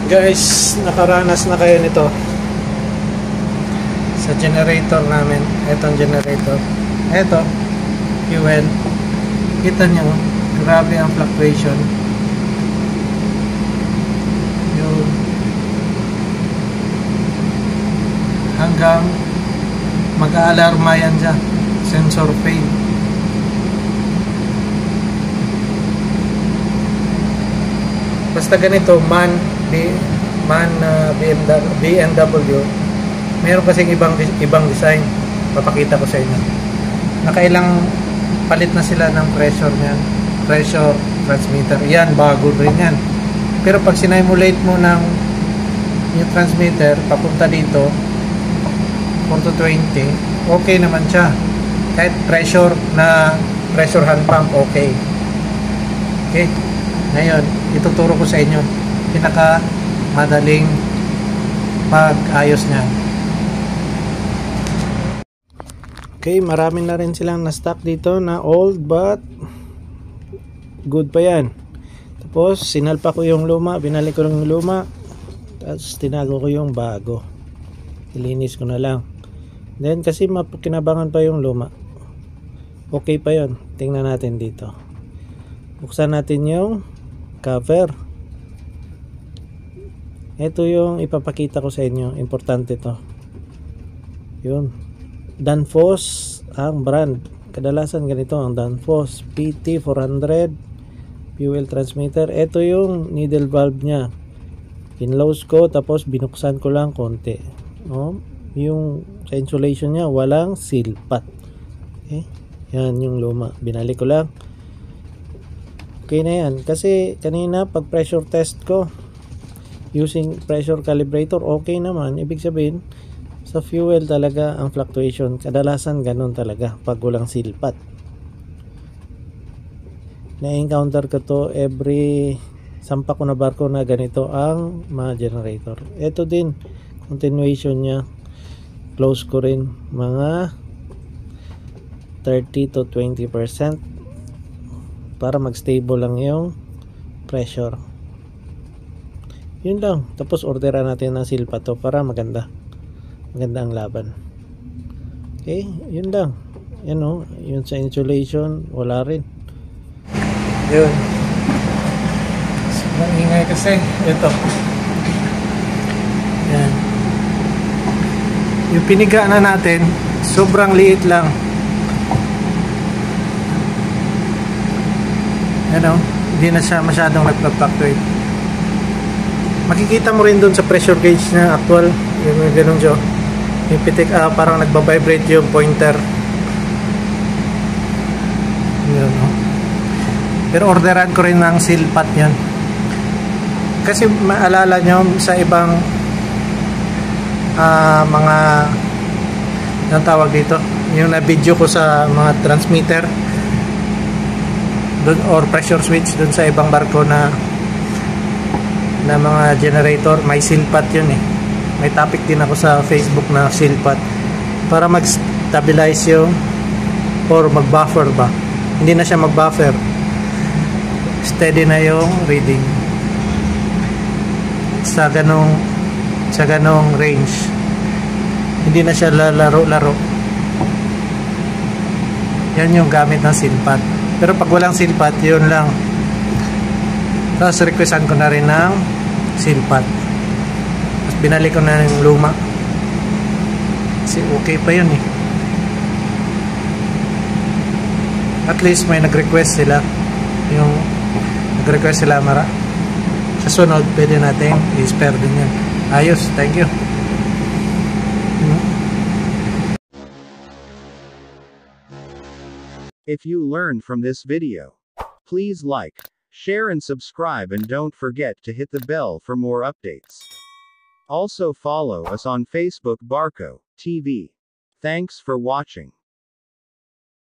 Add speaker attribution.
Speaker 1: Guys, nakaranas na kayo nito sa generator namin. Etong generator, eto fuel, kita nyo grabe ang fluctuation. Yung hanggang mag-aalarma yan dyan, sensor fail. Basta ganito BMW, meron kasing ibang design. Papakita ko sa inyo. Nakailang palit na sila ng pressure niyan, pressure transmitter. Yan, bago rin yan. Pero pag sinimulate mo ng yung transmitter papunta dito 4 to 20, okay naman siya. Kahit pressure hand pump, okay. Okay. Ngayon, ituturo ko sa inyo pinaka madaling pag-ayos niya. Okay, marami na rin silang na-stock dito na old but good pa yan. Tapos sinalpa ko yung luma, binalik ko yung luma, tapos tinago ko yung bago, ilinis ko na lang. Then kasi kinabangan pa yung luma, okay pa yon. Tingnan natin dito, buksan natin yung cover. Ito yung ipapakita ko sa inyo, importante to. Yun, Danfoss ang brand. Kadalasan ganito ang Danfoss PT400 fuel transmitter. Ito yung needle valve nya, kinlose ko tapos binuksan ko lang konti. Yung sa insulation nya walang seal pat. Okay? Yan yung luma, binalik ko lang. Okay na yan, kasi kanina pag pressure test ko using pressure calibrator, okay naman. Ibig sabihin sa fuel talaga ang fluctuation, kadalasan ganun talaga pag walang seal pat. Na-encounter ko to every sampa ko na barko na ganito ang mga generator. Ito din, continuation nya, close ko rin mga 30 to 20% para mag-stable lang yung pressure. Yun lang. Tapos orderan natin ng seal pat to para maganda ang laban. Okay, yun lang. Yan yun sa insulation wala rin. Yun. Sobrang ingay kasi. Ito. Yan. Yung piniga na natin, sobrang liit lang. Hindi na siya masyadong nagpa-fluctuate. Makikita mo rin dun sa pressure gauge na actual, yung ganun siya, yung pitik, parang nagba-vibrate yung pointer. Yun, pero orderan ko rin ng seal pat yan, kasi maalala nyo sa ibang mga ang tawag dito, yung na video ko sa mga transmitter dun, or pressure switch dun sa ibang barko na mga generator, may seal pat yun eh. May topic din ako sa Facebook na seal pat para mag-stabilize yung or mag-buffer ba. Hindi na siya mag-buffer, steady na yung reading sa ganong range. Hindi na siya laro-laro. Yan yung gamit ng seal pat. Pero pag walang seal pat, yun lang. Tapos requestan ko na rin ng seal pat. Tapos binalik ko na yung luma, kasi okay pa yun eh. At least may nag-request sila. Yung nag-request sila sa sunod pwede natin i-spare din yan. Ayos, thank you.
Speaker 2: If you learned from this video, please like, share and subscribe, and don't forget to hit the bell for more updates. Also follow us on Facebook Barco TV. Thanks for watching.